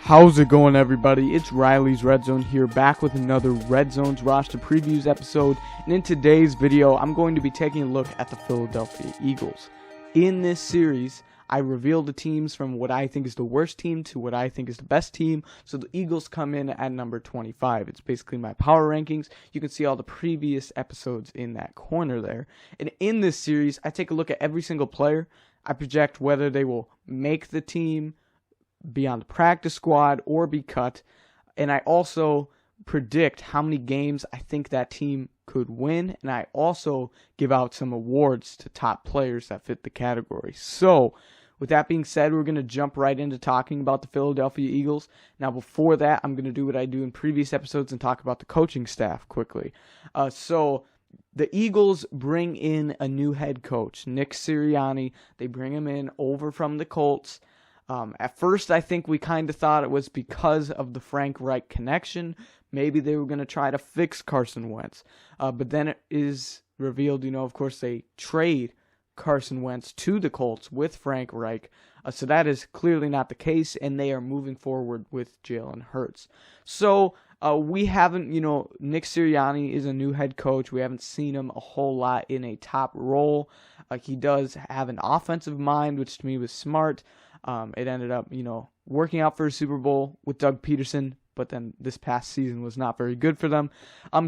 How's it going, everybody? It's Riley's Redzone here, back with another Redzone's roster previews episode. And in today's video, I'm going to be taking a look at the Philadelphia Eagles. In this series, I reveal the teams from what I think is the worst team to what I think is the best team. So the Eagles come in at number 25. It's basically my power rankings. You can see all the previous episodes in that corner there. And in this series, I take a look at every single player. I project whether they will make the team, be on the practice squad, or be cut. And I also predict how many games I think that team could win. And I also give out some awards to top players that fit the category. So, with that being said, we're going to jump right into talking about the Philadelphia Eagles. Now, before that, I'm going to do what I do in previous episodes and talk about the coaching staff quickly. So, the Eagles bring in a new head coach, Nick Sirianni. They bring him in over from the Colts. At first, I think we kind of thought it was because of the Frank Reich connection. Maybe they were going to try to fix Carson Wentz. But then it is revealed, of course, they trade Carson Wentz to the Colts with Frank Reich. So that is clearly not the case, and they are moving forward with Jalen Hurts. So we haven't, Nick Sirianni is a new head coach. We haven't seen him a whole lot in a top role. He does have an offensive mind, which to me was smart. It ended up, working out for a Super Bowl with Doug Peterson, but then this past season was not very good for them.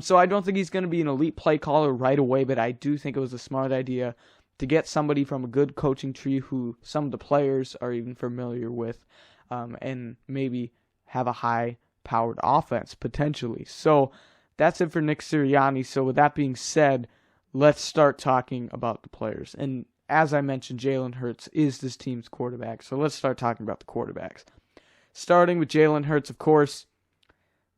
So I don't think he's going to be an elite play caller right away, but I do think it was a smart idea to get somebody from a good coaching tree who some of the players are even familiar with, and maybe have a high-powered offense, potentially. So that's it for Nick Sirianni. So with that being said, let's start talking about the players. And as I mentioned, Jalen Hurts is this team's quarterback. So let's start talking about the quarterbacks. Starting with Jalen Hurts, of course,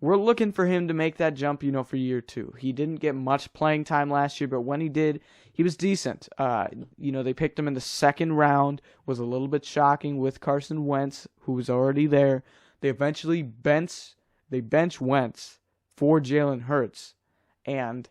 we're looking for him to make that jump, for year two. He didn't get much playing time last year, but when he did, he was decent. They picked him in the second round. Was a little bit shocking with Carson Wentz, who was already there. They eventually bench Wentz for Jalen Hurts, and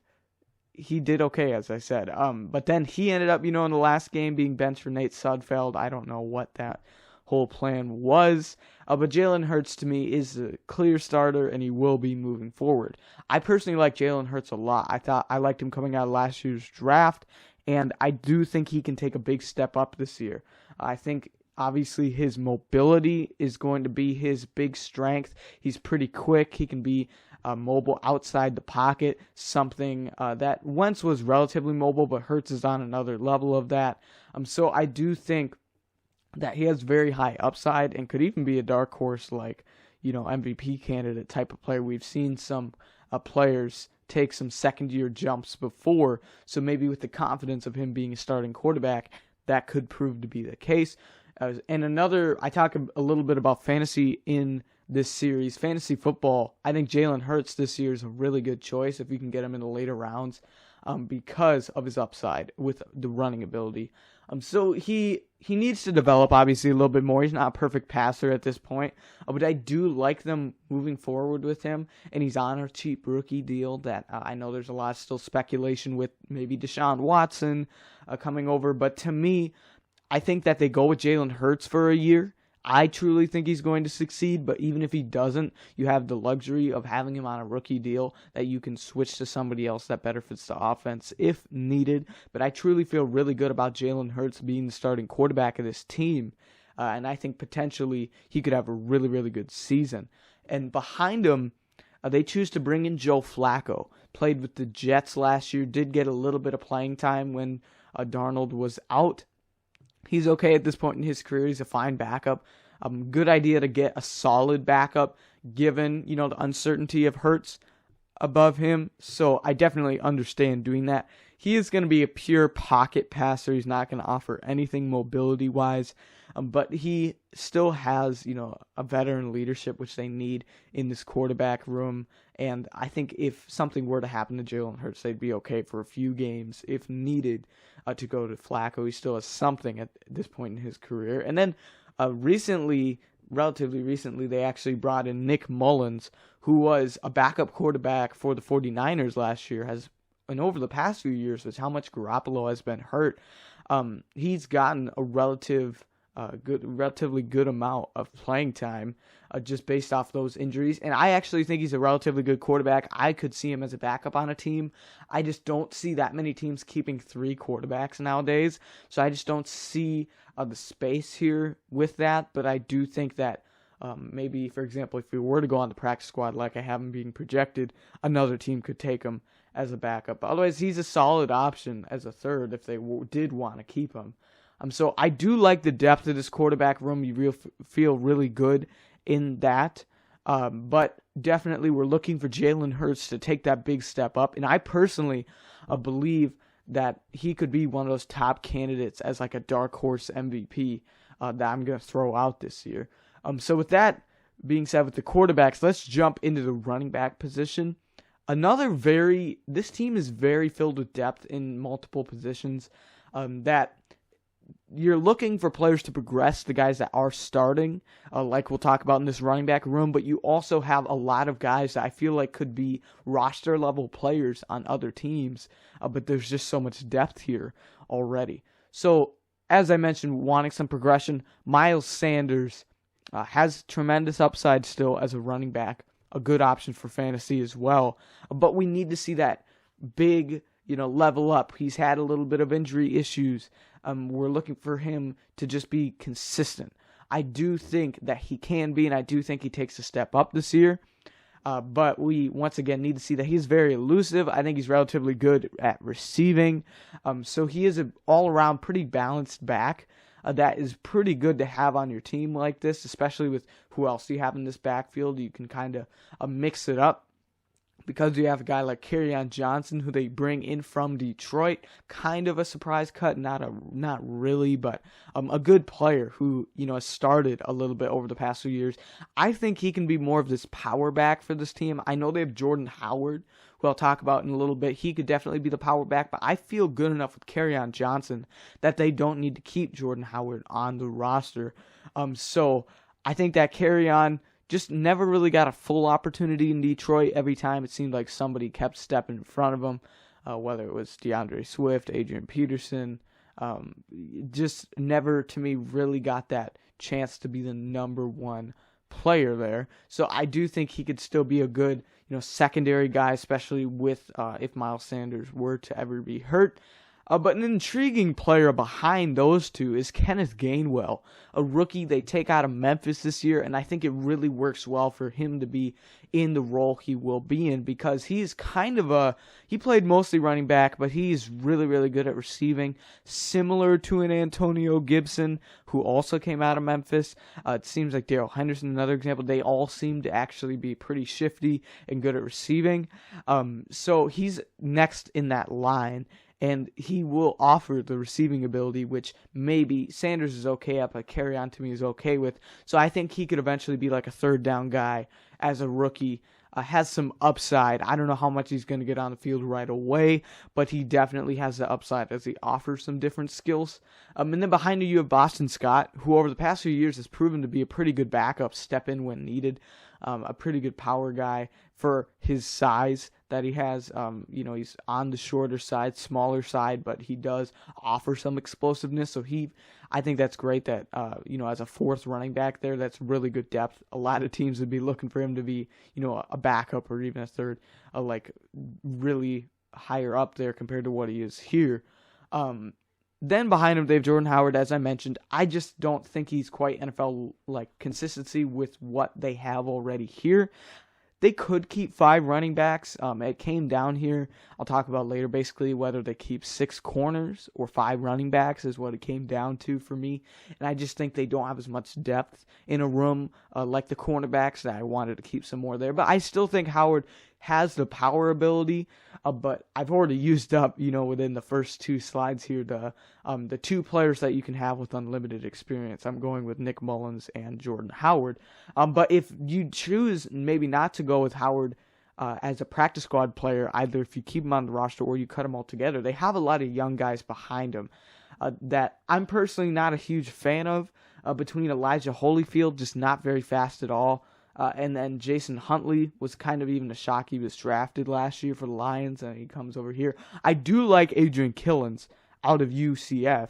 he did okay, as I said. But then he ended up, in the last game being benched for Nate Sudfeld. I don't know what that whole plan was. But Jalen Hurts, to me, is a clear starter, and he will be moving forward. I personally like Jalen Hurts a lot. I liked him coming out of last year's draft, and I do think he can take a big step up this year. I think, obviously, his mobility is going to be his big strength. He's pretty quick. He can be mobile outside the pocket, something that Wentz was relatively mobile, but Hurts is on another level of that. So I do think that he has very high upside and could even be a dark horse, like, MVP candidate type of player. We've seen some players take some second-year jumps before, so maybe with the confidence of him being a starting quarterback, that could prove to be the case. And I talk a little bit about fantasy in this series. Fantasy football, I think Jalen Hurts this year is a really good choice if you can get him in the later rounds, because of his upside with the running ability. So he needs to develop, obviously, a little bit more. He's not a perfect passer at this point, but I do like them moving forward with him, and he's on a cheap rookie deal that I know there's a lot of still speculation with maybe Deshaun Watson coming over, but to me, I think that they go with Jalen Hurts for a year. I truly think he's going to succeed, but even if he doesn't, you have the luxury of having him on a rookie deal that you can switch to somebody else that better fits the offense if needed. But I truly feel really good about Jalen Hurts being the starting quarterback of this team, and I think potentially he could have a really, really good season. And behind him, they choose to bring in Joe Flacco. Played with the Jets last year, did get a little bit of playing time when Darnold was out. He's okay at this point in his career. He's a fine backup. Good idea to get a solid backup given, the uncertainty of Hurts above him. So I definitely understand doing that. He is going to be a pure pocket passer. He's not going to offer anything mobility-wise. But he still has, a veteran leadership, which they need in this quarterback room. And I think if something were to happen to Jalen Hurts, they'd be okay for a few games if needed to go to Flacco. He still has something at this point in his career. And then relatively recently, they actually brought in Nick Mullins, who was a backup quarterback for the 49ers last year, and over the past few years, with how much Garoppolo has been hurt, he's gotten a relative relatively good amount of playing time just based off those injuries. And I actually think he's a relatively good quarterback. I could see him as a backup on a team. I just don't see that many teams keeping 3 quarterbacks nowadays. So I just don't see the space here with that. But I do think that maybe, for example, if we were to go on the practice squad like I have him being projected, another team could take him as a backup. Otherwise, he's a solid option as a third if they did want to keep him. So I do like the depth of this quarterback room. You feel really good in that. But definitely we're looking for Jalen Hurts to take that big step up. And I personally believe that he could be one of those top candidates as like a dark horse MVP that I'm going to throw out this year. So with that being said, with the quarterbacks, let's jump into the running back position. This team is very filled with depth in multiple positions that you're looking for players to progress the guys that are starting, like we'll talk about in this running back room, but you also have a lot of guys that I feel like could be roster level players on other teams, but there's just so much depth here already. So, as I mentioned, wanting some progression, Miles Sanders has tremendous upside still as a running back, a good option for fantasy as well, but we need to see that big level up. He's had a little bit of injury issues. We're looking for him to just be consistent. I do think that he can be, and I do think he takes a step up this year. But we, once again, need to see that he's very elusive. I think he's relatively good at receiving. So he is an all-around pretty balanced back. That is pretty good to have on your team like this, especially with who else you have in this backfield. You can kind of mix it up. Because you have a guy like Kerryon Johnson, who they bring in from Detroit, kind of a surprise cut, not really, but a good player who has started a little bit over the past few years. I think he can be more of this power back for this team. I know they have Jordan Howard, who I'll talk about in a little bit. He could definitely be the power back, but I feel good enough with Kerryon Johnson that they don't need to keep Jordan Howard on the roster. So I think that Kerryon just never really got a full opportunity in Detroit. Every time it seemed like somebody kept stepping in front of him, whether it was DeAndre Swift, Adrian Peterson. Just never, to me, really got that chance to be the number one player there. So I do think he could still be a good secondary guy, especially with if Miles Sanders were to ever be hurt. But an intriguing player behind those two is Kenneth Gainwell, a rookie they take out of Memphis this year, and I think it really works well for him to be in the role he will be in because he's he played mostly running back, but he's really, really good at receiving, similar to an Antonio Gibson, who also came out of Memphis. It seems like Darrell Henderson, another example. They all seem to actually be pretty shifty and good at receiving. So he's next in that line. And he will offer the receiving ability, which maybe Sanders is okay at, but Kerryon to me is okay with. So I think he could eventually be like a third down guy as a rookie. Has some upside. I don't know how much he's going to get on the field right away, but he definitely has the upside as he offers some different skills. And then behind you have Boston Scott, who over the past few years has proven to be a pretty good backup, step in when needed. A pretty good power guy for his size that he has. He's on the shorter side, smaller side, but he does offer some explosiveness. So I think that's great that, as a fourth running back there, that's really good depth. A lot of teams would be looking for him to be, a backup or even a third, really higher up there compared to what he is here. Then behind him, they have Jordan Howard, as I mentioned. I just don't think he's quite NFL consistency with what they have already here. They could keep 5 running backs. It came down here. I'll talk about later basically whether they keep 6 corners or 5 running backs is what it came down to for me. And I just think they don't have as much depth in a room like the cornerbacks that I wanted to keep some more there. But I still think Howard has the power ability, but I've already used up, within the first 2 slides here, the 2 players that you can have with unlimited experience. I'm going with Nick Mullins and Jordan Howard. But if you choose maybe not to go with Howard as a practice squad player, either if you keep him on the roster or you cut him all together, they have a lot of young guys behind him that I'm personally not a huge fan of. Between Elijah Holyfield, just not very fast at all. And then Jason Huntley was kind of even a shock. He was drafted last year for the Lions, and he comes over here. I do like Adrian Killins out of UCF.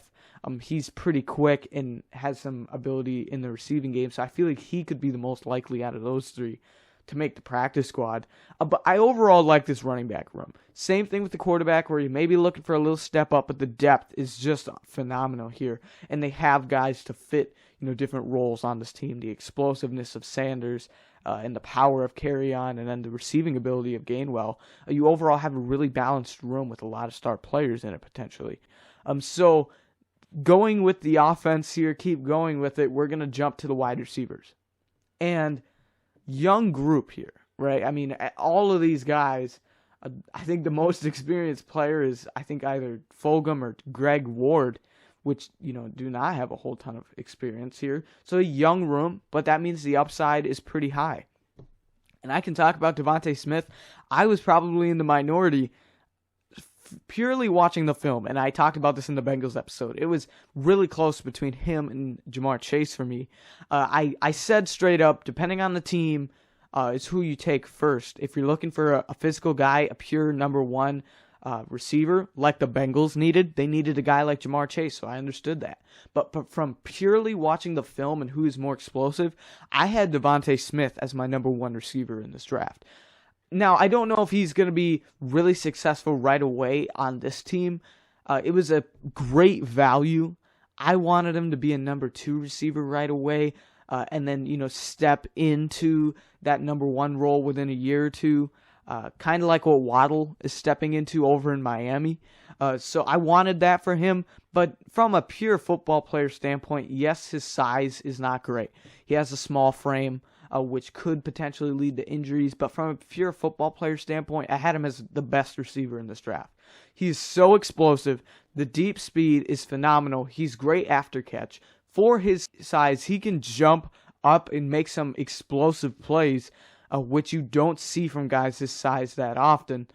He's pretty quick and has some ability in the receiving game, so I feel like he could be the most likely out of those three to make the practice squad. But I overall like this running back room. Same thing with the quarterback, where you may be looking for a little step up, but the depth is just phenomenal here. And they have guys to fit, different roles on this team. The explosiveness of Sanders and the power of Carry-On, and then the receiving ability of Gainwell. You overall have a really balanced room with a lot of star players in it potentially. So going with the offense here, keep going with it. We're going to jump to the wide receivers. And young group here, right? I mean, all of these guys, I think the most experienced player is, I think, either Fulgham or Greg Ward, which, do not have a whole ton of experience here. So a young room, but that means the upside is pretty high. And I can talk about Devontae Smith. I was probably in the minority purely watching the film, and I talked about this in the Bengals episode. It was really close between him and Jamar Chase for me. I said straight up, depending on the team, is who you take first. If you're looking for a physical guy, a pure number one receiver, like the Bengals needed, they needed a guy like Jamar Chase, so I understood that. But from purely watching the film and who is more explosive, I had Devontae Smith as my number one receiver in this draft. Now, I don't know if he's going to be really successful right away on this team. It was a great value. I wanted him to be a number two receiver right away, and then, step into that number one role within a year or two, kind of like what Waddle is stepping into over in Miami. So I wanted that for him, but from a pure football player standpoint, yes, his size is not great. He has a small frame, which could potentially lead to injuries. But from a pure football player standpoint, I had him as the best receiver in this draft. He's so explosive. The deep speed is phenomenal. He's great after catch. For his size, he can jump up and make some explosive plays, which you don't see from guys his size that often.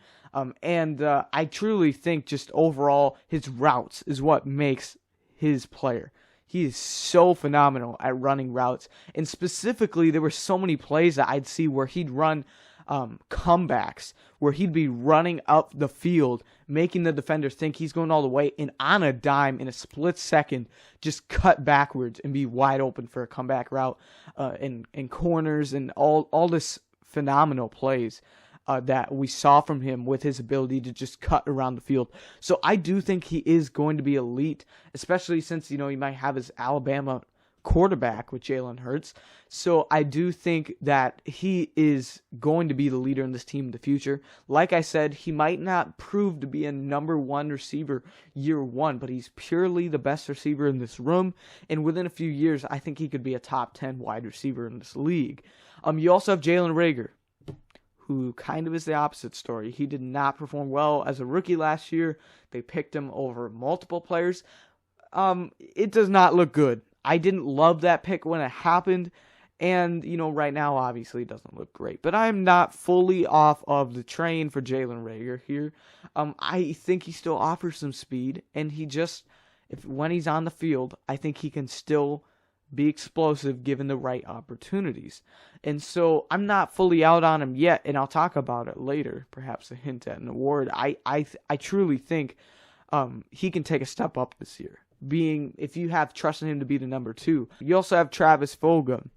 And I truly think just overall his routes is what makes his player. He is so phenomenal at running routes. And specifically, there were so many plays that I'd see where he'd run comebacks, where he'd be running up the field, making the defender think he's going all the way, and on a dime, in a split second, just cut backwards and be wide open for a comeback route, and corners, and all this phenomenal plays that we saw from him with his ability to just cut around the field. So I do think he is going to be elite, especially since, he might have his Alabama quarterback with Jalen Hurts. So I do think that he is going to be the leader in this team in the future. Like I said, he might not prove to be a number one receiver year one, but he's purely the best receiver in this room. And within a few years, I think he could be a top 10 wide receiver in this league. You also have Jalen Reagor, who kind of is the opposite story. He did not perform well as a rookie last year. They picked him over multiple players. It does not look good. I didn't love that pick when it happened. And, right now, obviously, it doesn't look great. But I'm not fully off of the train for Jalen Reagor here. I think he still offers some speed. And when he's on the field, I think he can still be explosive given the right opportunities. And so I'm not fully out on him yet, and I'll talk about it later, perhaps a hint at an award. I truly think he can take a step up this year, being, if you have trusted him to be the number two. You also have Travis Fulgham,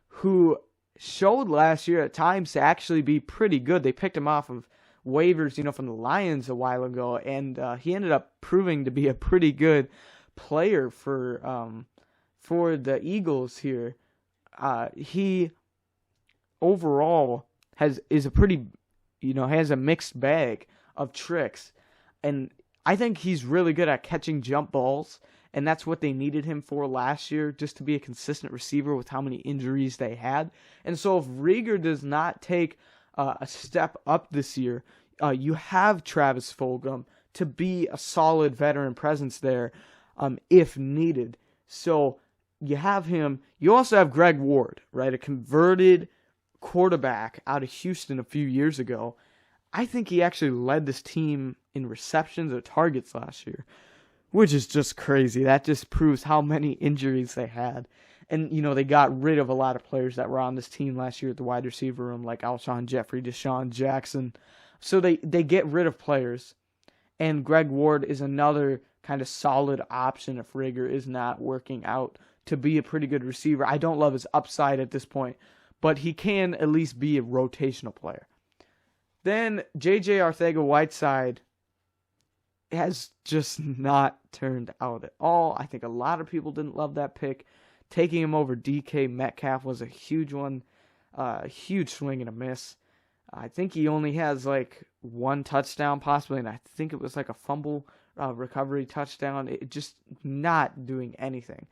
who showed last year at times to actually be pretty good. They picked him off of waivers, from the Lions a while ago, and he ended up proving to be a pretty good player for the Eagles here. He overall has a mixed bag of tricks, and I think he's really good at catching jump balls, and that's what they needed him for last year, just to be a consistent receiver with how many injuries they had. And so if Reagor does not take a step up this year, you have Travis Fulgham to be a solid veteran presence there, if needed. So you have him. You also have Greg Ward, right? A converted quarterback out of Houston a few years ago. I think he actually led this team in receptions or targets last year, which is just crazy. That just proves how many injuries they had. And, they got rid of a lot of players that were on this team last year at the wide receiver room, like Alshon Jeffrey, Deshaun Jackson. So they get rid of players. And Greg Ward is another kind of solid option if Rager is not working out to be a pretty good receiver. I don't love his upside at this point, but he can at least be a rotational player. Then J.J. Arcega-Whiteside has just not turned out at all. I think a lot of people didn't love that pick. Taking him over DK Metcalf was a huge one, huge swing and a miss. I think he only has like one touchdown possibly, and I think it was like a fumble recovery touchdown. It just not doing anything.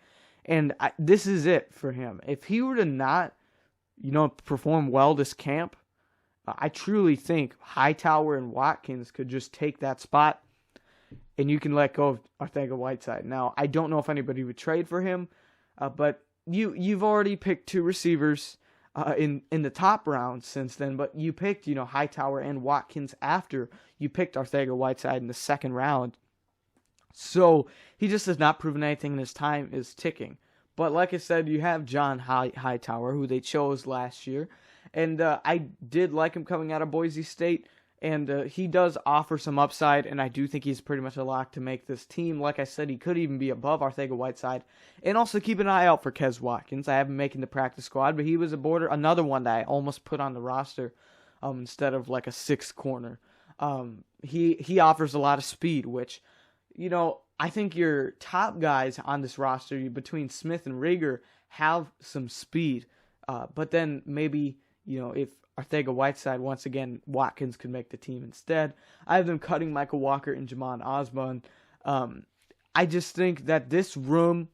And this is it for him. If he were to not, perform well this camp, I truly think Hightower and Watkins could just take that spot, and you can let go of Arcega-Whiteside. Now, I don't know if anybody would trade for him, but you've already picked two receivers in the top round since then, but you picked, Hightower and Watkins after you picked Arcega-Whiteside in the second round. So he just has not proven anything, and his time is ticking. But like I said, you have John Hightower, who they chose last year, and I did like him coming out of Boise State, and he does offer some upside, and I do think he's pretty much a lock to make this team. Like I said, he could even be above Arcega-Whiteside. And also keep an eye out for Kez Watkins. I have him making the practice squad, but he was another one that I almost put on the roster instead of like a sixth corner. He offers a lot of speed, which, I think your top guys on this roster, between Smith and Rager, have some speed. But then maybe, if Arcega-Whiteside, once again, Watkins could make the team instead. I have them cutting Michael Walker and Jamon Osborne. I just think that this room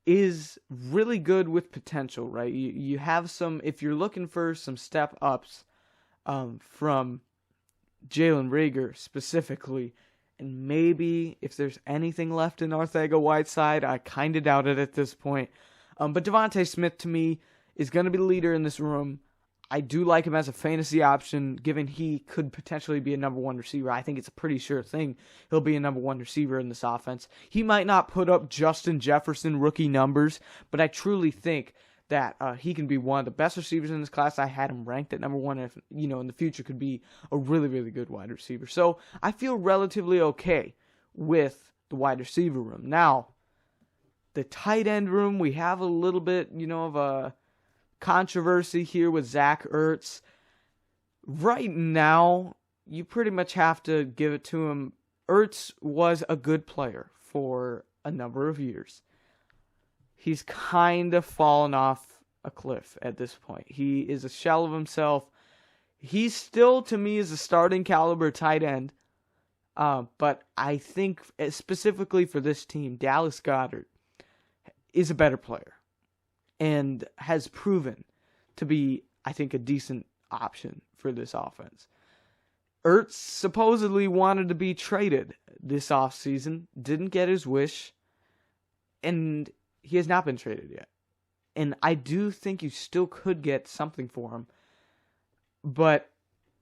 is really good with potential, right? You have some, if you're looking for some step ups from Jalen Rager specifically, and maybe if there's anything left in Arcega-Whiteside, I kind of doubt it at this point. But Devontae Smith, to me, is going to be the leader in this room. I do like him as a fantasy option, given he could potentially be a number one receiver. I think it's a pretty sure thing he'll be a number one receiver in this offense. He might not put up Justin Jefferson rookie numbers, but I truly think that he can be one of the best receivers in this class. I had him ranked at number one, if in the future could be a really, really good wide receiver. So I feel relatively okay with the wide receiver room. Now, the tight end room, we have a little bit, of a controversy here with Zach Ertz. Right now, you pretty much have to give it to him. Ertz was a good player for a number of years. He's kind of fallen off a cliff at this point. He is a shell of himself. He still, to me, is a starting caliber tight end. But I think specifically for this team, Dallas Goedert is a better player and has proven to be, I think, a decent option for this offense. Ertz supposedly wanted to be traded this offseason, didn't get his wish, and he has not been traded yet. And I do think you still could get something for him. But,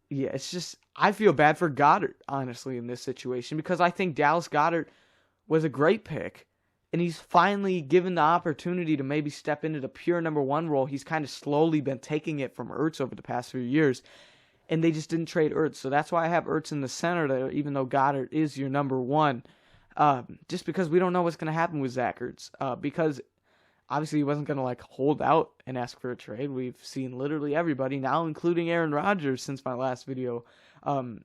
yeah, it's just, I feel bad for Goddard, honestly, in this situation, because I think Dallas Goedert was a great pick, and he's finally given the opportunity to maybe step into the pure number one role. He's kind of slowly been taking it from Ertz over the past few years, and they just didn't trade Ertz. So that's why I have Ertz in the center there, even though Goddard is your number one. Just because we don't know what's going to happen with Zach Ertz. Because obviously he wasn't going to hold out and ask for a trade. We've seen literally everybody now, including Aaron Rodgers since my last video, and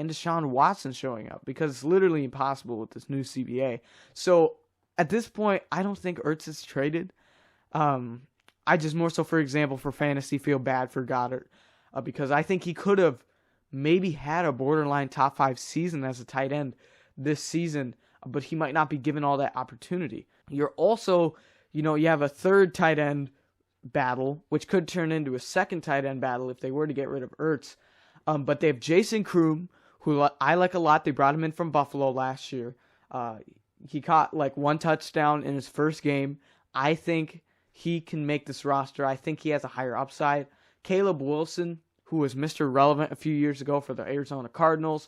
Deshaun Watson showing up, because it's literally impossible with this new CBA. So at this point, I don't think Ertz is traded. I just more so, for example, for fantasy, feel bad for Goddard, because I think he could have maybe had a borderline top 5 season as a tight end this season, but he might not be given all that opportunity. You're also, you have a third tight end battle, which could turn into a second tight end battle if they were to get rid of Ertz. But they have Jason Kroom, who I like a lot. They brought him in from Buffalo last year. He caught one touchdown in his first game. I think he can make this roster. I think he has a higher upside. Caleb Wilson, who was Mr. Relevant a few years ago for the Arizona Cardinals,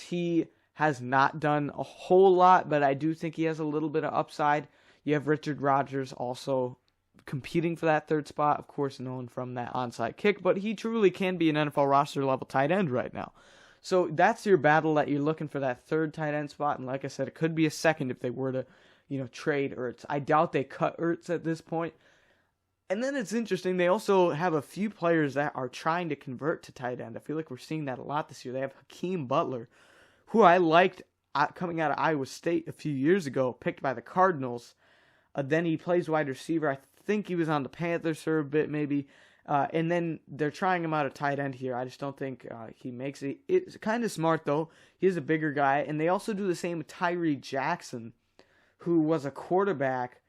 he has not done a whole lot, but I do think he has a little bit of upside. You have Richard Rodgers also competing for that third spot, of course, known from that onside kick, but he truly can be an NFL roster level tight end right now. So that's your battle that you're looking for, that third tight end spot. And like I said, it could be a second if they were to, trade Ertz. I doubt they cut Ertz at this point. And then it's interesting, they also have a few players that are trying to convert to tight end. I feel like we're seeing that a lot this year. They have Hakeem Butler, who I liked coming out of Iowa State a few years ago, picked by the Cardinals. Then he plays wide receiver. I think he was on the Panthers for a bit, maybe. And then they're trying him out at tight end here. I just don't think he makes it. It's kind of smart, though. He's a bigger guy. And they also do the same with Tyree Jackson, who was a quarterback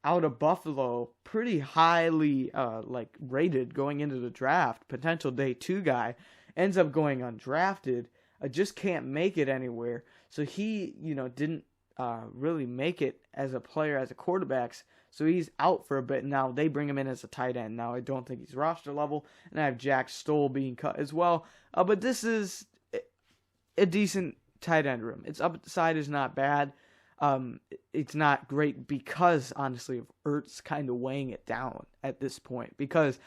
out of Buffalo, pretty highly rated going into the draft, potential day 2 guy, ends up going undrafted, just can't make it anywhere. So he, didn't really make it as a player, as a quarterback, so he's out for a bit. Now they bring him in as a tight end. Now I don't think he's roster level, and I have Jack Stoll being cut as well. But this is a decent tight end room. Its upside is not bad. It's not great because, honestly, of Ertz kind of weighing it down at this point. Because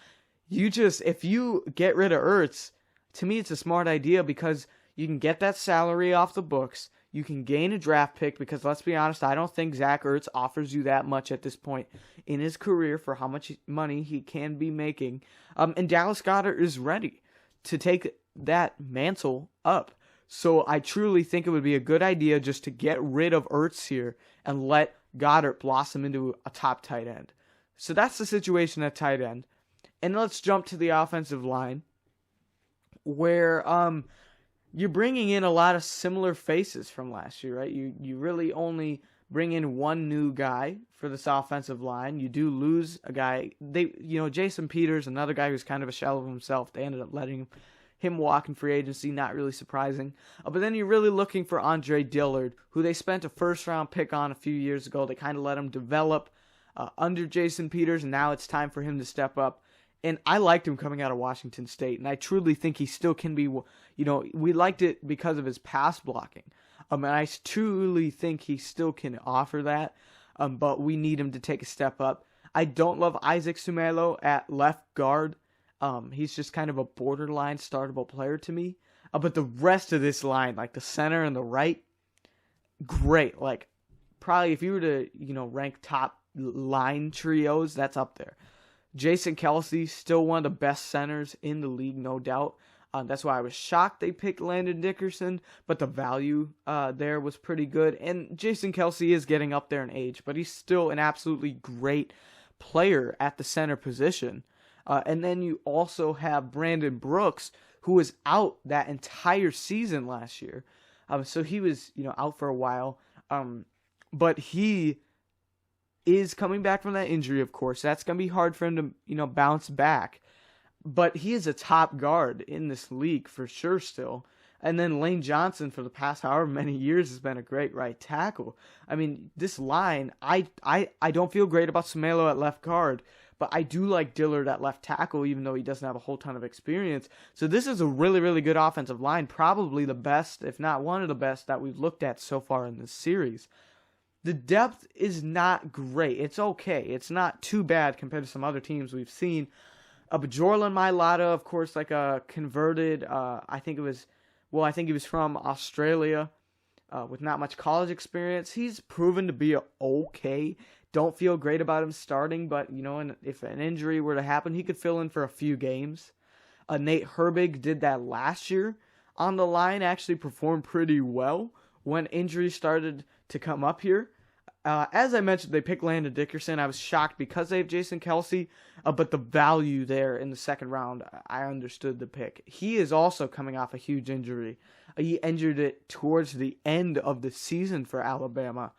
if you get rid of Ertz, to me it's a smart idea because you can get that salary off the books. You can gain a draft pick because, let's be honest, I don't think Zach Ertz offers you that much at this point in his career for how much money he can be making. And Dallas Goedert is ready to take that mantle up. So I truly think it would be a good idea just to get rid of Ertz here and let Goddard blossom into a top tight end. So that's the situation at tight end. And let's jump to the offensive line, where you're bringing in a lot of similar faces from last year, right? You really only bring in one new guy for this offensive line. You do lose a guy. Jason Peters, another guy who's kind of a shell of himself. They ended up letting him walk in free agency, not really surprising. But then you're really looking for Andre Dillard, who they spent a first-round pick on a few years ago. They kind of let him develop under Jason Peters, and now it's time for him to step up. And I liked him coming out of Washington State, and I truly think he still can be, we liked it because of his pass blocking. And I truly think he still can offer that, but we need him to take a step up. I don't love Isaac Sumelo at left guard. He's just kind of a borderline startable player to me. But the rest of this line, like the center and the right, great. Like, probably if you were to, rank top line trios, that's up there. Jason Kelce, still one of the best centers in the league, no doubt. That's why I was shocked they picked Landon Dickerson, but the value there was pretty good. And Jason Kelce is getting up there in age, but he's still an absolutely great player at the center position. And then you also have Brandon Brooks, who was out that entire season last year. So he was, out for a while. But he is coming back from that injury, of course. That's going to be hard for him to, bounce back. But he is a top guard in this league for sure still. And then Lane Johnson, for the past however many years, has been a great right tackle. I mean, this line, I don't feel great about Sumelo at left guard, but I do like Dillard at left tackle, even though he doesn't have a whole ton of experience. So this is a really, really good offensive line, probably the best, if not one of the best, that we've looked at so far in this series. The depth is not great. It's okay. It's not too bad compared to some other teams we've seen. But Jorlan Mailata, of course, like a converted, I think he was from Australia with not much college experience. He's proven to be okay. Don't feel great about him starting, but, and if an injury were to happen, he could fill in for a few games. Nate Herbig did that last year on the line, actually performed pretty well when injuries started to come up here. As I mentioned, they picked Landon Dickerson. I was shocked because they have Jason Kelce, but the value there in the second round, I understood the pick. He is also coming off a huge injury. He injured it towards the end of the season for Alabama.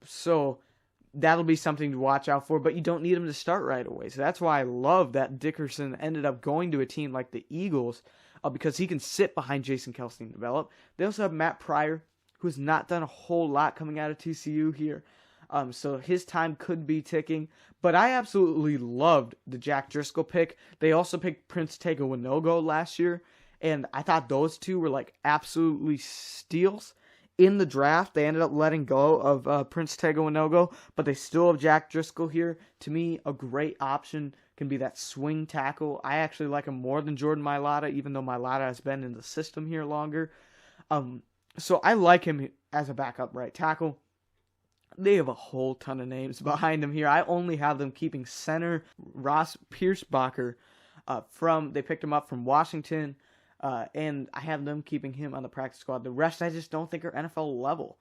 So that'll be something to watch out for, but you don't need him to start right away. So that's why I love that Dickerson ended up going to a team like the Eagles, because he can sit behind Jason Kelce and develop. They also have Matt Pryor, who has not done a whole lot coming out of TCU here. So his time could be ticking. But I absolutely loved the Jack Driscoll pick. They also picked Prince Tega Wanogho last year, and I thought those two were like absolutely steals in the draft. They ended up letting go of Prince Tega Wanogho, but they still have Jack Driscoll here. To me, a great option can be that swing tackle. I actually like him more than Jordan Mailata, even though Mailata has been in the system here longer. So I like him as a backup right tackle. They have a whole ton of names behind him here. I only have them keeping center Ross Pierschbacher they picked him up from Washington, and I have them keeping him on the practice squad. The rest I just don't think are NFL level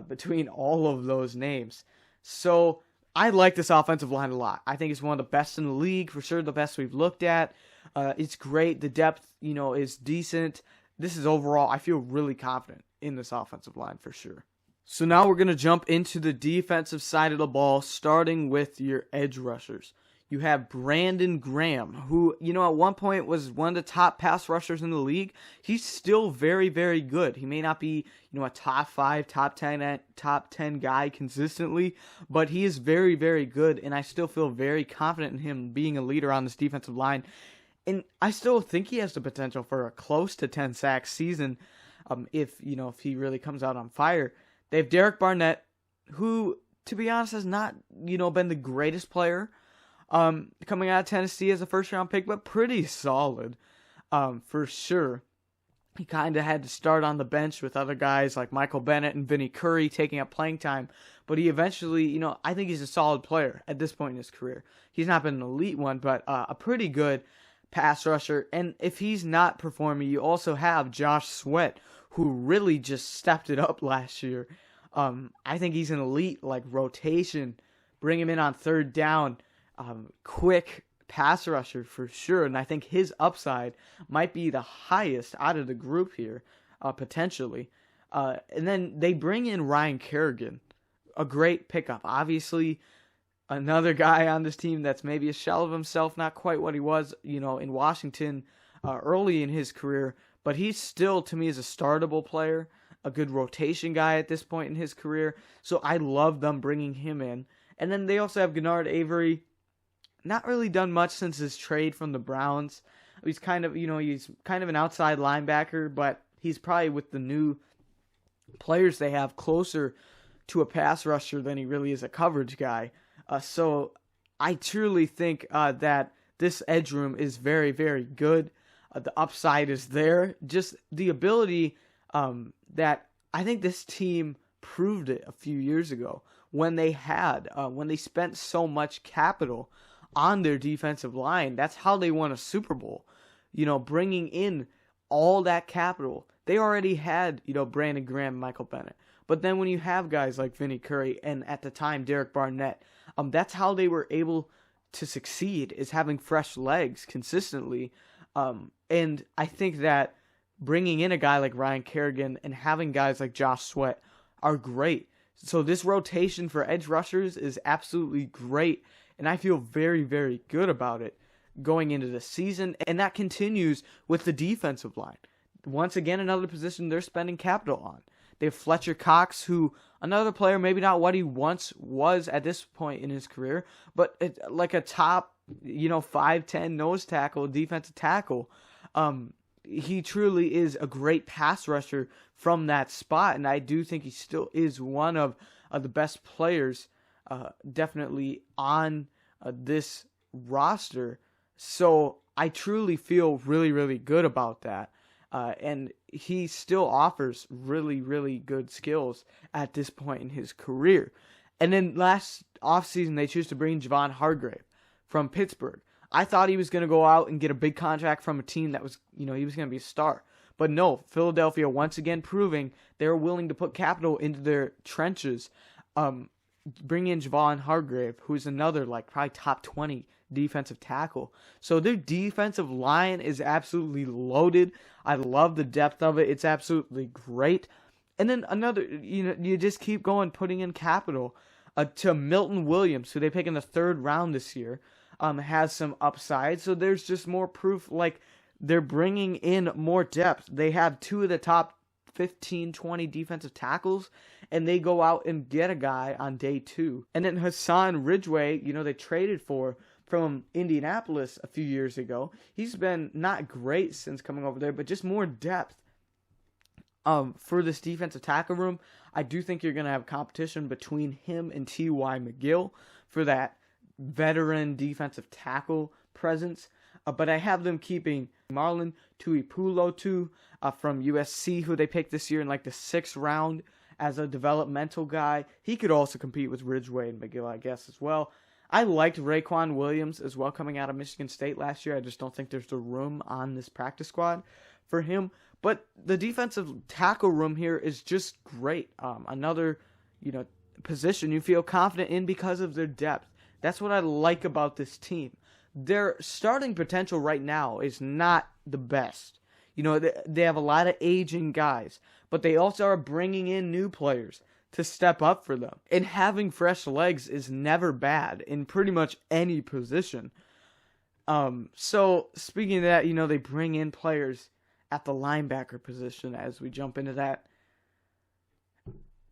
between all of those names. So I like this offensive line a lot. I think it's one of the best in the league, for sure the best we've looked at. It's great. The depth, is decent. This is overall, I feel really confident in this offensive line for sure. So now we're going to jump into the defensive side of the ball, starting with your edge rushers. You have Brandon Graham, who, at one point was one of the top pass rushers in the league. He's still very, very good. He may not be, a top 5, top 10 guy consistently, but he is very, very good, and I still feel very confident in him being a leader on this defensive line. And I still think he has the potential for a close to 10 sack season if he really comes out on fire. They have Derek Barnett, who, to be honest, has not, been the greatest player coming out of Tennessee as a first-round pick, but pretty solid for sure. He kind of had to start on the bench with other guys like Michael Bennett and Vinny Curry taking up playing time, but he eventually, I think he's a solid player at this point in his career. He's not been an elite one, but a pretty good pass rusher. And if he's not performing, you also have Josh Sweat, who really just stepped it up last year. I think he's an elite rotation. Bring him in on third down. Quick pass rusher for sure. And I think his upside might be the highest out of the group here, potentially. And then they bring in Ryan Kerrigan, a great pickup. Obviously, another guy on this team that's maybe a shell of himself, not quite what he was, in Washington early in his career. But he's still, to me, is a startable player, a good rotation guy at this point in his career. So I love them bringing him in. And then they also have Gennard Avery. Not really done much since his trade from the Browns. He's kind of, he's kind of an outside linebacker, but he's probably with the new players they have closer to a pass rusher than he really is a coverage guy. So I truly think that this edge room is very, very good. The upside is there. Just the ability that I think this team proved it a few years ago when they spent so much capital on their defensive line. That's how they won a Super Bowl. Bringing in all that capital. They already had, Brandon Graham, Michael Bennett. But then when you have guys like Vinny Curry and at the time Derek Barnett, that's how they were able to succeed, is having fresh legs consistently. And I think that bringing in a guy like Ryan Kerrigan and having guys like Josh Sweat are great. So this rotation for edge rushers is absolutely great, and I feel very, very good about it going into the season. And that continues with the defensive line. Once again, another position they're spending capital on. They have Fletcher Cox, who, another player, maybe not what he once was at this point in his career, but like a top, 5'10" nose tackle, defensive tackle. He truly is a great pass rusher from that spot, and I do think he still is one of the best players definitely on this roster. So I truly feel really, really good about that. And he still offers really, really good skills at this point in his career. And then last offseason, they choose to bring Javon Hargrave from Pittsburgh. I thought he was going to go out and get a big contract from a team that was, he was going to be a star. But no, Philadelphia once again proving they're willing to put capital into their trenches. Bring in Javon Hargrave, who's another probably top 20 defensive tackle. So their defensive line is absolutely loaded. I love the depth of it. It's absolutely great. And then another, you just keep going, putting in capital to Milton Williams, who they pick in the 3rd round this year, has some upside. So there's just more proof, they're bringing in more depth. They have 2 of the top 15, 20 defensive tackles, and they go out and get a guy on day 2. And then Hassan Ridgeway, they traded for from Indianapolis a few years ago. He's been not great since coming over there, but just more depth for this defensive tackle room. I do think you're going to have competition between him and T.Y. McGill for that veteran defensive tackle presence. But I have them keeping Marlon Tuipulotu from USC, who they picked this year in like the 6th round as a developmental guy. He could also compete with Ridgeway and McGill, I guess, as well. I liked Raekwon Williams as well coming out of Michigan State last year. I just don't think there's the room on this practice squad for him. But the defensive tackle room here is just great. Another, position you feel confident in because of their depth. That's what I like about this team. Their starting potential right now is not the best. They have a lot of aging guys, but they also are bringing in new players to step up for them. And having fresh legs is never bad in pretty much any position. So speaking of that, they bring in players at the linebacker position as we jump into that.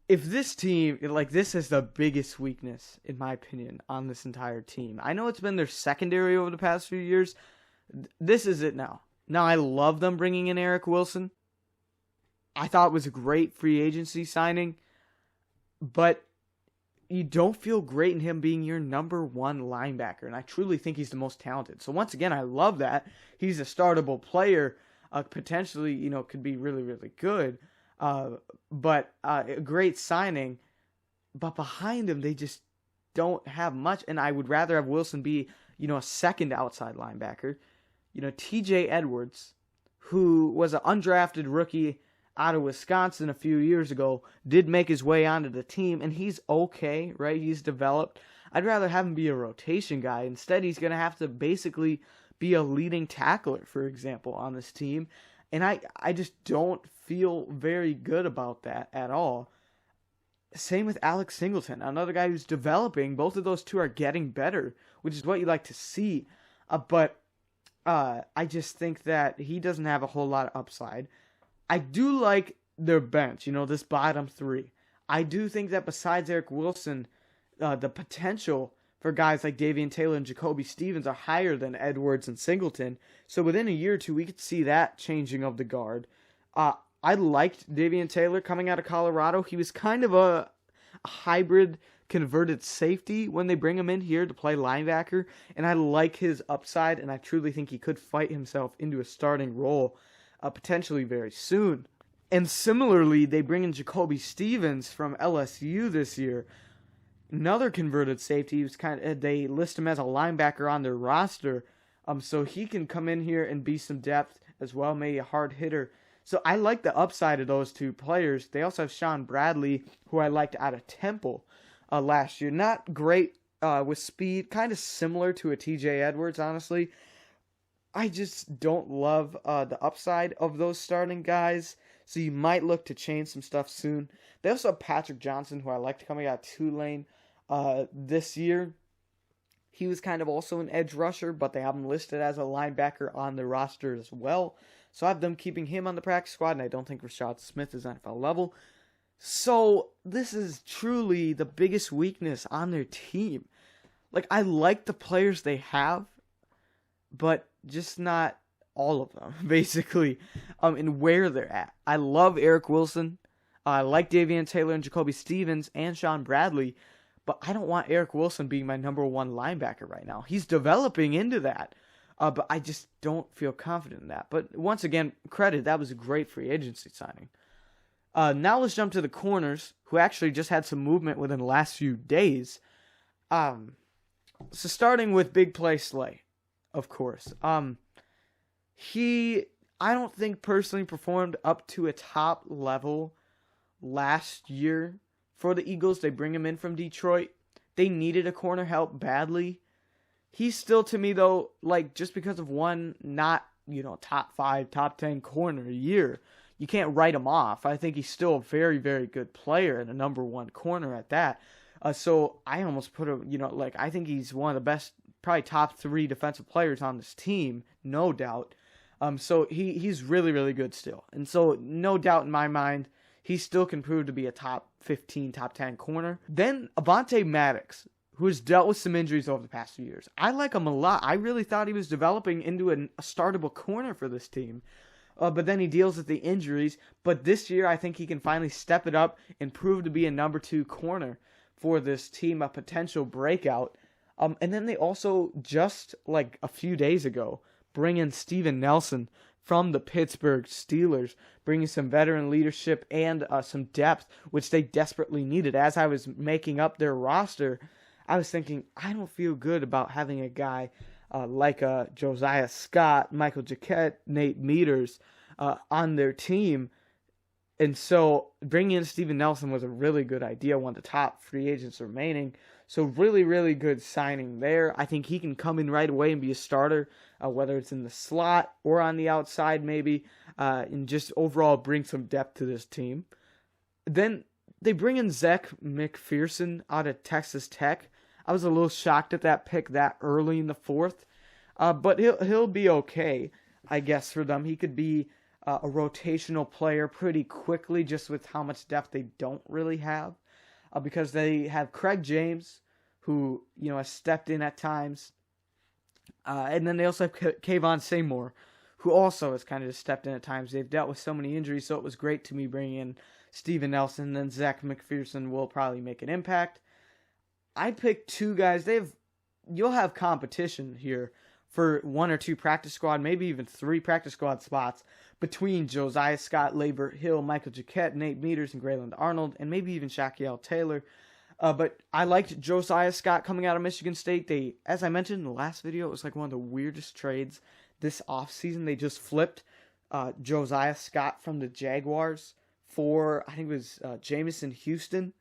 If this team, this is the biggest weakness, in my opinion, on this entire team. I know it's been their secondary over the past few years. This is it now. Now, I love them bringing in Eric Wilson. I thought it was a great free agency signing. But you don't feel great in him being your number 1 linebacker. And I truly think he's the most talented. So once again, I love that. He's a startable player. Potentially, could be really, really good. But a great signing. But behind him, they just don't have much. And I would rather have Wilson be, a second outside linebacker. TJ Edwards, who was an undrafted rookie out of Wisconsin a few years ago, did make his way onto the team, and he's okay, right? He's developed. I'd rather have him be a rotation guy. Instead, he's going to have to basically be a leading tackler, for example, on this team. And I just don't feel very good about that at all. Same with Alex Singleton, another guy who's developing. Both of those two are getting better, which is what you like to see. But I just think that he doesn't have a whole lot of upside. I do like their bench, this bottom 3. I do think that besides Eric Wilson, the potential for guys like Davian Taylor and Jacoby Stevens are higher than Edwards and Singleton. So within a year or two, we could see that changing of the guard. I liked Davian Taylor coming out of Colorado. He was kind of a hybrid converted safety when they bring him in here to play linebacker. And I like his upside, and I truly think he could fight himself into a starting role potentially very soon. And similarly, they bring in Jacoby Stevens from LSU this year. Another converted safety. They list him as a linebacker on their roster. So he can come in here and be some depth as well, maybe a hard hitter. So I like the upside of those two players. They also have Sean Bradley, who I liked out of Temple last year. Not great with speed, kind of similar to a TJ Edwards, honestly. I just don't love the upside of those starting guys, so you might look to change some stuff soon. They also have Patrick Johnson, who I liked coming out of Tulane this year. He was kind of also an edge rusher, but they have him listed as a linebacker on the roster as well. So I have them keeping him on the practice squad, and I don't think Rashad Smith is NFL level. So this is truly the biggest weakness on their team. I like the players they have, but just not all of them, basically, and where they're at. I love Eric Wilson. I like Davian Taylor and Jacoby Stevens and Sean Bradley, but I don't want Eric Wilson being my number 1 linebacker right now. He's developing into that, but I just don't feel confident in that. But once again, credit, that was a great free agency signing. Now let's jump to the corners, who actually just had some movement within the last few days. So starting with Big Play Slay, of course. He, I don't think personally performed up to a top level last year for the Eagles. They bring him in from Detroit. They needed a corner help badly. He's still, to me, though, just because of one not, top 5, top 10 corner a year, you can't write him off. I think he's still a very, very good player and a number 1 corner at that. So I almost put him, I think he's one of the best, probably top 3 defensive players on this team, no doubt. So he's really, really good still. And so no doubt in my mind, he still can prove to be a top 15, top 10 corner. Then Avonte Maddox, who has dealt with some injuries over the past few years. I like him a lot. I really thought he was developing into a startable corner for this team. But then he deals with the injuries. But this year, I think he can finally step it up and prove to be a number 2 corner for this team, a potential breakout. And then they also, just like a few days ago, bring in Steven Nelson from the Pittsburgh Steelers, bringing some veteran leadership and some depth, which they desperately needed. As I was making up their roster, I was thinking, I don't feel good about having a guy like Josiah Scott, Michael Jacquet, Nate Meters on their team. And so bringing in Steven Nelson was a really good idea, one of the top free agents remaining. So really, really good signing there. I think he can come in right away and be a starter, whether it's in the slot or on the outside maybe, and just overall bring some depth to this team. Then they bring in Zach McPherson out of Texas Tech. I was a little shocked at that pick that early in the fourth, but he'll be okay, I guess, for them. He could be a rotational player pretty quickly, just with how much depth they don't really have, because they have Craig James, who has stepped in at times, and then they also have Kayvon Seymour, who also has kind of just stepped in at times. They've dealt with so many injuries, so it was great to me bringing in Steven Nelson. And then Zach McPherson will probably make an impact. I picked two guys. You'll have competition here for 1 or 2 practice squad, maybe even 3 practice squad spots between Josiah Scott, Labor Hill, Michael Jacquet, Nate Meters, and Grayland Arnold, and maybe even Shaquille Taylor. But I liked Josiah Scott coming out of Michigan State. As I mentioned in the last video, it was like one of the weirdest trades this offseason. They just flipped Josiah Scott from the Jaguars for, I think it was Jamison Houston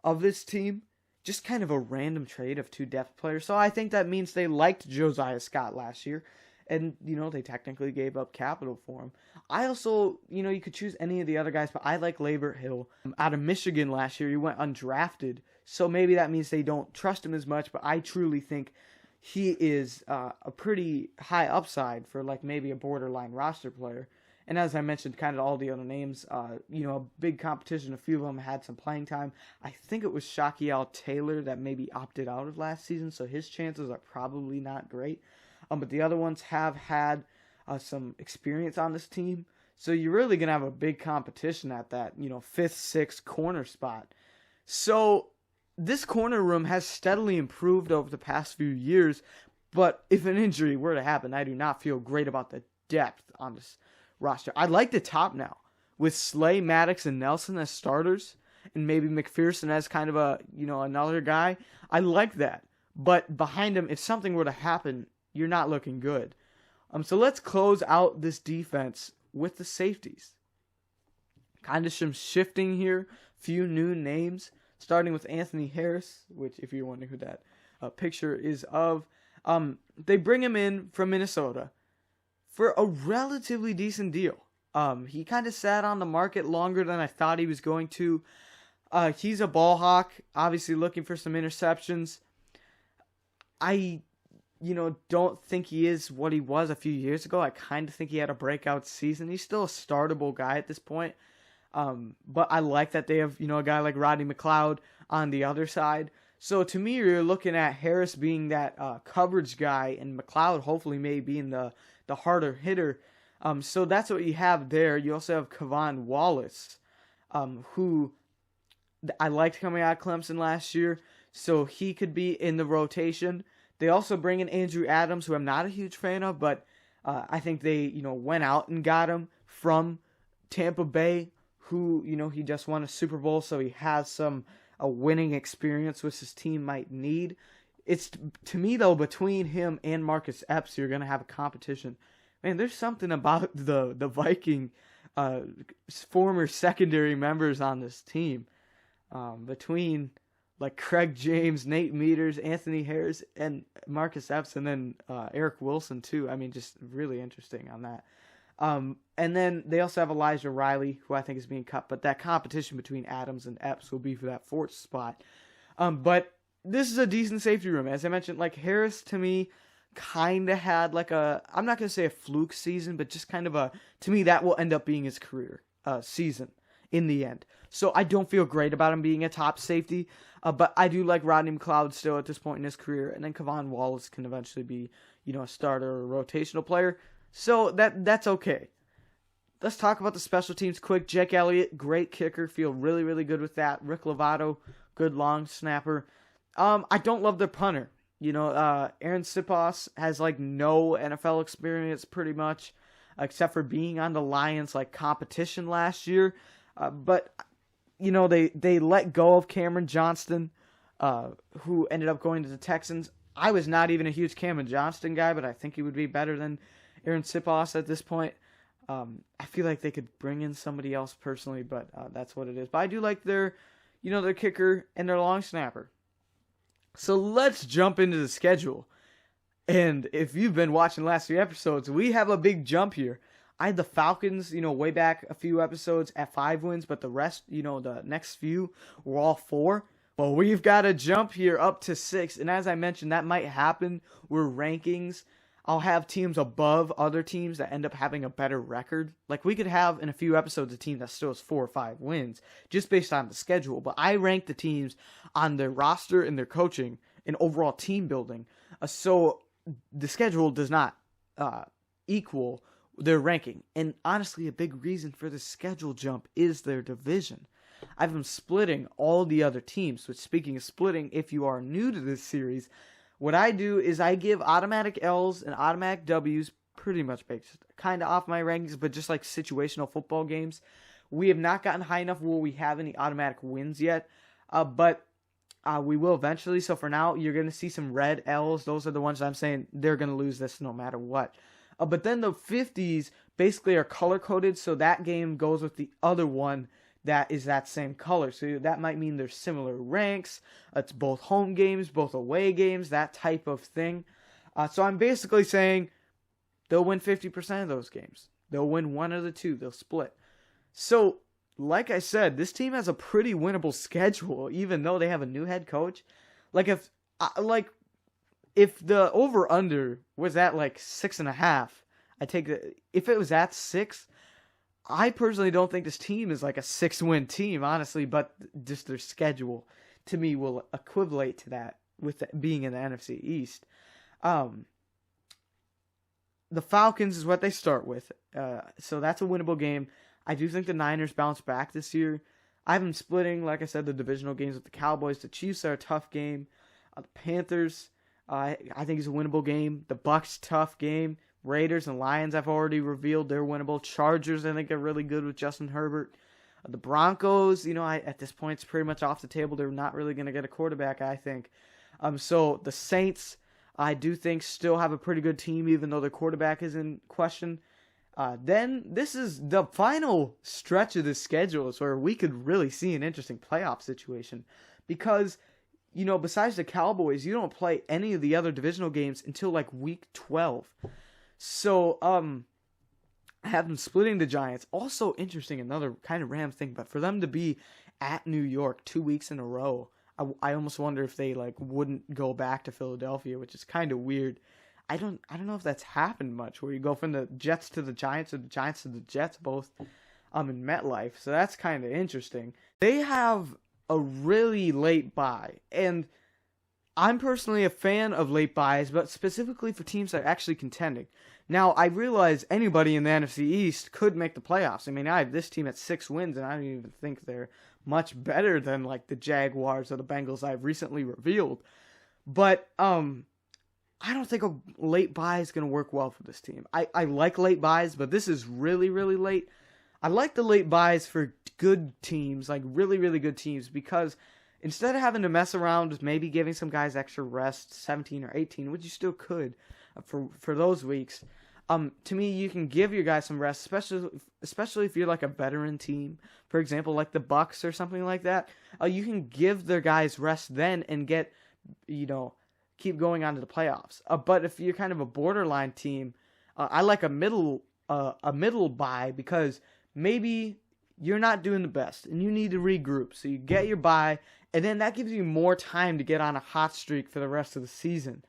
of this team. Just kind of a random trade of 2 depth players. So I think that means they liked Josiah Scott last year. And, they technically gave up capital for him. I also, you could choose any of the other guys, but I like Labor Hill. Out of Michigan last year, he went undrafted. So maybe that means they don't trust him as much. But I truly think he is a pretty high upside for like maybe a borderline roster player. And as I mentioned, kind of all the other names, a big competition. A few of them had some playing time. I think it was Shaquille Taylor that maybe opted out of last season, so his chances are probably not great. But the other ones have had some experience on this team. So you're really going to have a big competition at that, 5th, 6th corner spot. So this corner room has steadily improved over the past few years. But if an injury were to happen, I do not feel great about the depth on this roster. I like the top now with Slay, Maddox, and Nelson as starters, and maybe McPherson as kind of a another guy. I like that, but behind him, if something were to happen, you're not looking good. So let's close out this defense with the safeties. Kind of some shifting here, few new names, starting with Anthony Harris, which if you're wondering who that picture is of, they bring him in from Minnesota for a relatively decent deal. He kind of sat on the market longer than I thought he was going to. He's a ball hawk, obviously looking for some interceptions. I, don't think he is what he was a few years ago. I kind of think he had a breakout season. He's still a startable guy at this point. But I like that they have, a guy like Rodney McLeod on the other side. So to me, you're looking at Harris being that coverage guy, and McLeod hopefully may be in the harder hitter. So that's what you have there. You also have Kevon Wallace, who I liked coming out of Clemson last year, so he could be in the rotation. They also bring in Andrew Adams, who I'm not a huge fan of, but I think they, went out and got him from Tampa Bay, who, he just won a Super Bowl, so he has some a winning experience which his team might need. It's, to me, though, between him and Marcus Epps, you're going to have a competition. Man, there's something about the Viking former secondary members on this team. Between like Craig James, Nate Meters, Anthony Harris, and Marcus Epps, and then Eric Wilson too. I mean, just really interesting on that. And then they also have Elijah Riley, who I think is being cut, but that competition between Adams and Epps will be for that 4th spot. But this is a decent safety room. As I mentioned, like Harris to me kind of had like I'm not going to say a fluke season, but just kind of to me that will end up being his career season in the end. So I don't feel great about him being a top safety, but I do like Rodney McLeod still at this point in his career, and then Kevon Wallace can eventually be, a starter or a rotational player. So that's okay. Let's talk about the special teams quick. Jake Elliott, great kicker. Feel really, really good with that. Rick Lovato, good long snapper. I don't love the punter. Aaron Sipos has like no NFL experience pretty much, except for being on the Lions like competition last year. But they let go of Cameron Johnston, who ended up going to the Texans. I was not even a huge Cameron Johnston guy, but I think he would be better than Aaron Sipos at this point. I feel like they could bring in somebody else personally, but that's what it is. But I do like their kicker and their long snapper. So let's jump into the schedule. And if you've been watching the last few episodes, we have a big jump here. I had the Falcons, way back a few episodes at 5 wins, but the rest, the next few were all 4. Well, we've got a jump here up to 6. And as I mentioned, that might happen. We're rankings. I'll have teams above other teams that end up having a better record. Like we could have in a few episodes a team that still has 4 or 5 wins just based on the schedule. But I rank the teams on their roster and their coaching and overall team building. So the schedule does not equal their ranking. And honestly, a big reason for the schedule jump is their division. I've been splitting all the other teams. Which, speaking of splitting, if you are new to this series, what I do is I give automatic L's and automatic W's pretty much based kind of off my rankings, but just like situational football games. We have not gotten high enough where we have any automatic wins yet, but we will eventually. So for now, you're going to see some red L's. Those are the ones I'm saying they're going to lose this no matter what. But then the 50s basically are color-coded, so that game goes with the other one that is that same color. So that might mean there's similar ranks. It's both home games, both away games, that type of thing. So I'm basically saying they'll win 50% of those games. They'll win one of the two. They'll split. So, like I said, this team has a pretty winnable schedule, even though they have a new head coach. If the over-under was at 6.5, I take the. If it was at 6, I personally don't think this team is like a 6-win team, honestly, but just their schedule, to me, will equivalent to that with being in the NFC East. The Falcons is what they start with, so that's a winnable game. I do think the Niners bounce back this year. I have them splitting, like I said, the divisional games with the Cowboys. The Chiefs are a tough game. The Panthers, I think is a winnable game. The Bucs, tough game. Raiders and Lions, I've already revealed they're winnable. Chargers, I think, are really good with Justin Herbert. The Broncos, at this point, it's pretty much off the table. They're not really going to get a quarterback, I think. So the Saints, I do think, still have a pretty good team, even though their quarterback is in question. Then this is the final stretch of the schedule is where we could really see an interesting playoff situation. Because, besides the Cowboys, you don't play any of the other divisional games until week 12. So, I have them splitting the Giants. Also interesting, another kind of Rams thing, but for them to be at New York 2 weeks in a row, I almost wonder if they wouldn't go back to Philadelphia, which is kind of weird. I don't know if that's happened much, where you go from the Jets to the Giants or the Giants to the Jets, both in MetLife. So that's kind of interesting. They have a really late bye, and I'm personally a fan of late buys, but specifically for teams that are actually contending. Now, I realize anybody in the NFC East could make the playoffs. I mean, I have this team at 6 wins, and I don't even think they're much better than the Jaguars or the Bengals I've recently revealed. But I don't think a late buy is going to work well for this team. I like late buys, but this is really, really late. I like the late buys for good teams, really, really good teams, because instead of having to mess around with maybe giving some guys extra rest, 17 or 18, which you still could for those weeks, to me, you can give your guys some rest, especially if you're a veteran team, for example, like the Bucs or something like that. You can give their guys rest then and get, keep going on to the playoffs. But if you're kind of a borderline team, I like a middle bye, because maybe you're not doing the best and you need to regroup. So you get your bye, and then that gives you more time to get on a hot streak for the rest of the season.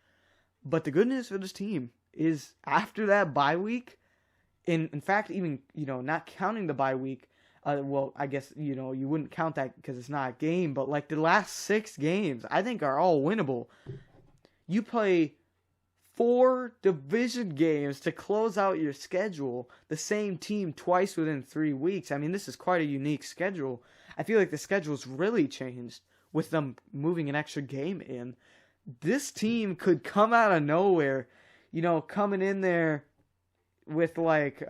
But the good news for this team is after that bye week, in fact, even, not counting the bye week, well, I guess, you wouldn't count that because it's not a game, but the last 6 games, I think, are all winnable. You play 4 division games to close out your schedule, the same team twice within 3 weeks. I mean, this is quite a unique schedule. I feel like the schedule's really changed with them moving an extra game in. this team could come out of nowhere, coming in there with like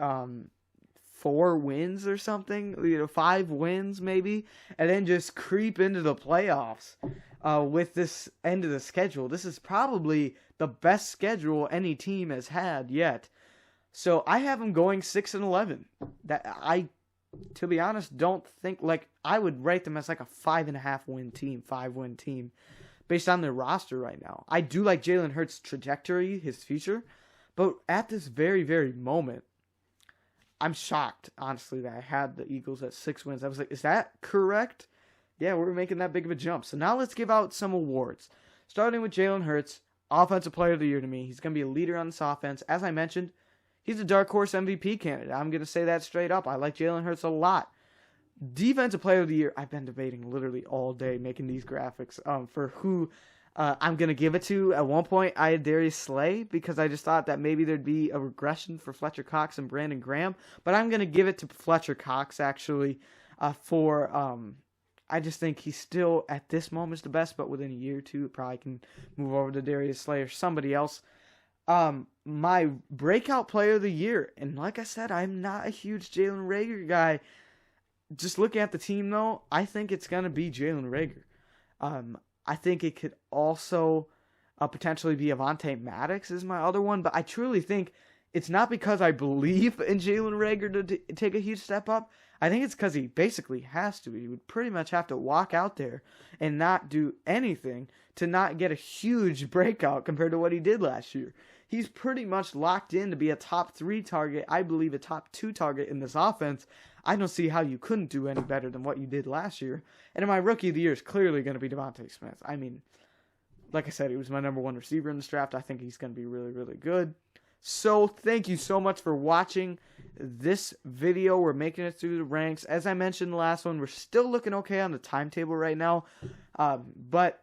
4 wins or something, 5 wins maybe, and then just creep into the playoffs with this end of the schedule. This is probably the best schedule any team has had yet. So I have them going 6-11. To be honest, don't think I would rate them as like a 5.5 win team, 5-win team, based on their roster right now. I do like Jalen Hurts' trajectory, his future, but at this very, very moment, I'm shocked, honestly, that I had the Eagles at 6 wins. I was like, is that correct? Yeah, we're making that big of a jump. So now let's give out some awards. Starting with Jalen Hurts, Offensive Player of the Year to me. He's going to be a leader on this offense. As I mentioned, he's a dark horse MVP candidate. I'm going to say that straight up. I like Jalen Hurts a lot. Defensive Player of the Year, I've been debating literally all day making these graphics for who I'm going to give it to. At one point, I had Darius Slay because I just thought that maybe there'd be a regression for Fletcher Cox and Brandon Graham. But I'm going to give it to Fletcher Cox, actually, I just think he's still, at this moment, is the best. But within a year or two, probably can move over to Darius Slay or somebody else. My breakout player of the year, and like I said, I'm not a huge Jalen Reagor guy. Just looking at the team, though, I think it's going to be Jalen Reagor. I think it could also potentially be Avonte Maddox is my other one, but I truly think it's not because I believe in Jalen Reagor to take a huge step up. I think it's because he basically has to. He would pretty much have to walk out there and not do anything to not get a huge breakout compared to what he did last year. He's pretty much locked in to be a top 3 target, I believe a top 2 target in this offense. I don't see how you couldn't do any better than what you did last year. And my Rookie of the Year is clearly going to be Devontae Smith. I mean, like I said, he was my number 1 receiver in this draft. I think he's going to be really, really good. So thank you so much for watching this video. We're making it through the ranks. As I mentioned in the last one, we're still looking okay on the timetable right now. But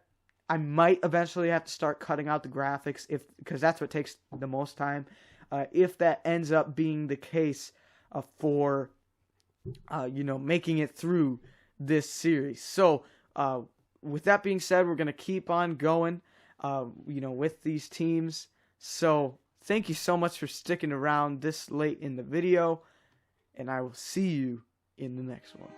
I might eventually have to start cutting out the graphics because that's what takes the most time. If that ends up being the case for making it through this series. So with that being said, we're going to keep on going, with these teams. So thank you so much for sticking around this late in the video, and I will see you in the next one.